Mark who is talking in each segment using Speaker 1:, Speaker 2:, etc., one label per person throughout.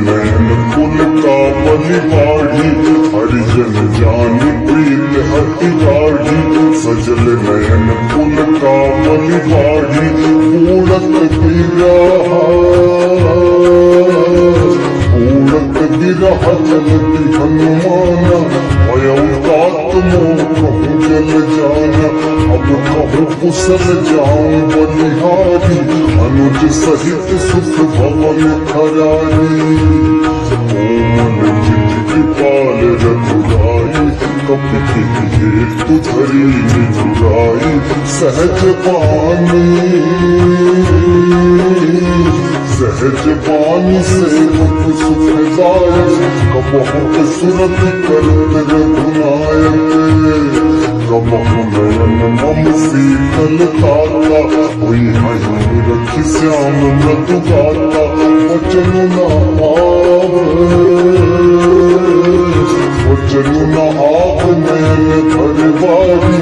Speaker 1: नयन कुल का बलिवाड़ी, हरिजन जानी प्रीत अति गाढ़ी। सजल नयन कुल का बलिवाड़ी, उड़त बिरहा चलती हनुमाना। भयउतात मोह कहूँ जल जाना, अब कहूँ कुशल जाऊं बलिहारी। अनुज सहित सुख भवन खरारी, कोमल चित कृपाल रघुराई। कपि हेतु धरी निजुराई, सहज बानी सेवक सुखदायक। कबहु सुरत करत रघुनायक, कबहु नयन मम शीतल ताता। हुई हहीं रखी श्याम मृदु गाता, वचन न आव नयन भरवारी।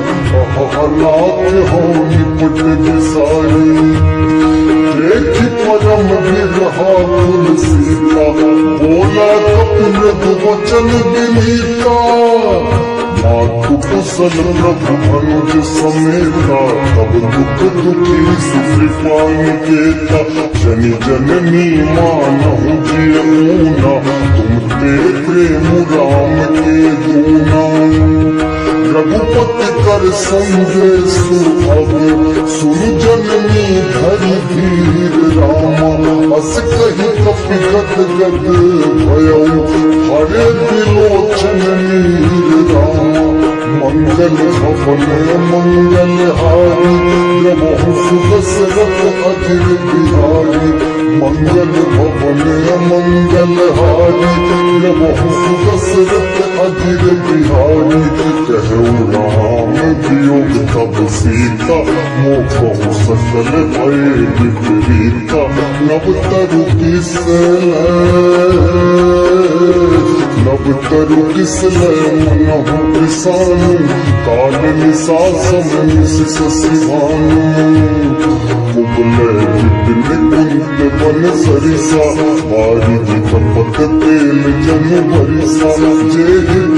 Speaker 1: अहलात हो निपट बिसारी, देखी परम विरहा तुलसी का। बोला कपि मृदु वचन विनीता, मातु कुशल प्रभु अनुज समेता। तब दुख दुखी सुकृपा निकेता, जनि जननी मानहु जिय ऊना। तुम ते प्रेम राम के दूना, रघुपति कर संदेश अब। सुन जननी धरि धीर रामा, अस कहि कपि गद गद भयउ। हरे बिलोचन नीर रामा, मंगल भवन मंगल हारी। प्रभु सुदशरथ अजिर बिहारी, मंगल भवन मंगल हारी। प्रभु सुदशरथ अजिर बिहारी, कहु राम वियोग तब सीता। मोह सकल भय विपरीता, नव तरु किसलय मनहु कृसानु। काल निसा समनिस ससिवानु, कुबलय विपिन कुंत बन सरिसा। बारिधि कपट तेल जन भरिसा, जे हित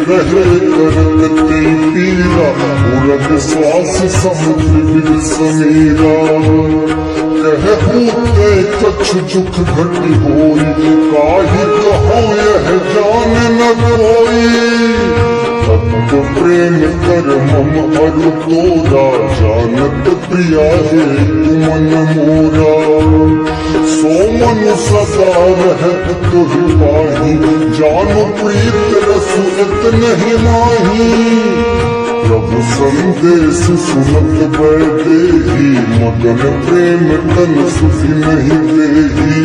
Speaker 1: रहे करत ते पीरा। उरग श्वास समुद्र बिल समीरा, कहूँ ते कछु दुख घटी होई। काहि कहो यह जान न कोई, तत्व प्रेम कर मम अरु तोरा। जानत प्रिया है मन मोरा, सो मनु सदा रहत तुहि पाही। जानु प्रीत रसु इत नहीं माही, प्रभु संदेश सुनत बैदेही। मदन प्रेम तन सुधि नहीं देही,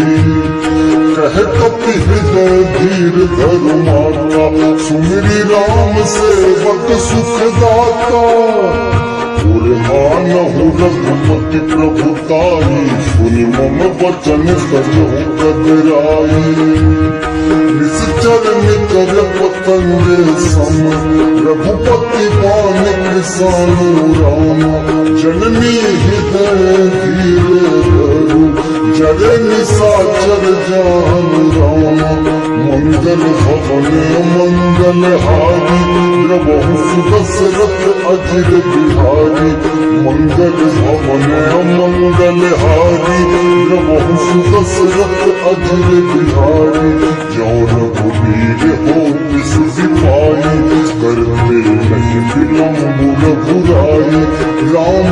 Speaker 1: कह कपि हृदय धीर धरु माता। सुमिरि राम सेवक सुखदाता, उर्हानहु रघुपति प्रभुताई। सुनि मम वचन सजहु कतराई, निश्चर निकर पतंग सम। रघुपति बान कृसानु राम, जननी हृदय धीर धरु। जरे निशाचर जान राम, मंगल भवन मंगल हारी। प्रभु सुदशरथ अजिर बिहारी, मंगल भवन मंगल हारी। प्रभु सुदशरथ अजिर बिहारी, जो रघुवीर होति सुधि पाई। करते नहीं विलम्ब रघुराई, राम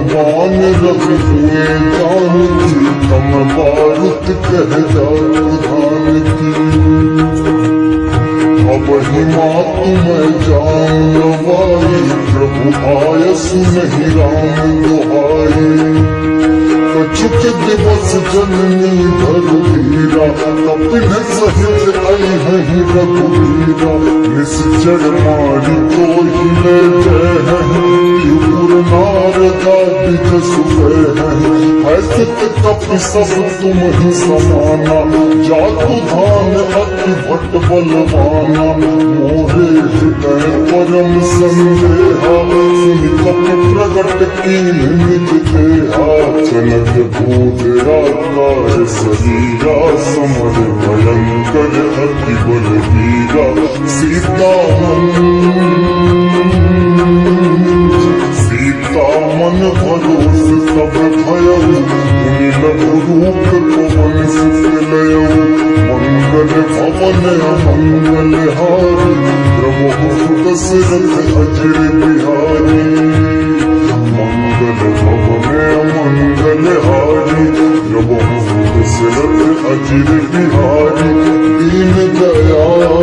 Speaker 1: बान रवि हुए जानकी। तम बारुत कह जाऊ जानकी, अब ही मातु मैं जाऊं नवाई। प्रभु आय सुनहि राम दुहाई, कछुक दिवस जननी धरु धीरा। कपिन सहित अइहहि रघुवीरा, निश्चर मारी तोहि ले जय। नारदा बिज सुबह हैसियत कप सब तुम ही समाना, जातु धान अति भट्ट बलवाना, मोहे हृदय परम संदेहा, सुनि कप प्रगट की निज देहा, चलत भूत आकार शरीरा, समर भयंकर अति बलवीरा, सीता मन भरोस सब भयउ, मुनि लघु रूप पवन सुत लयउ, मंगल भवन अमंगल हारी, प्रभु दशरथ अजर बिहारी, मंगल भवन अमंगल हारी, प्रभु दशरथ अजर बिहारी, दीन दयाल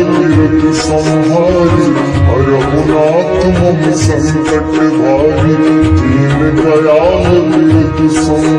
Speaker 1: तीरथ संहारी, रघुनाथ मम संकट भारी, दीन दयाल तीरथ संहारी।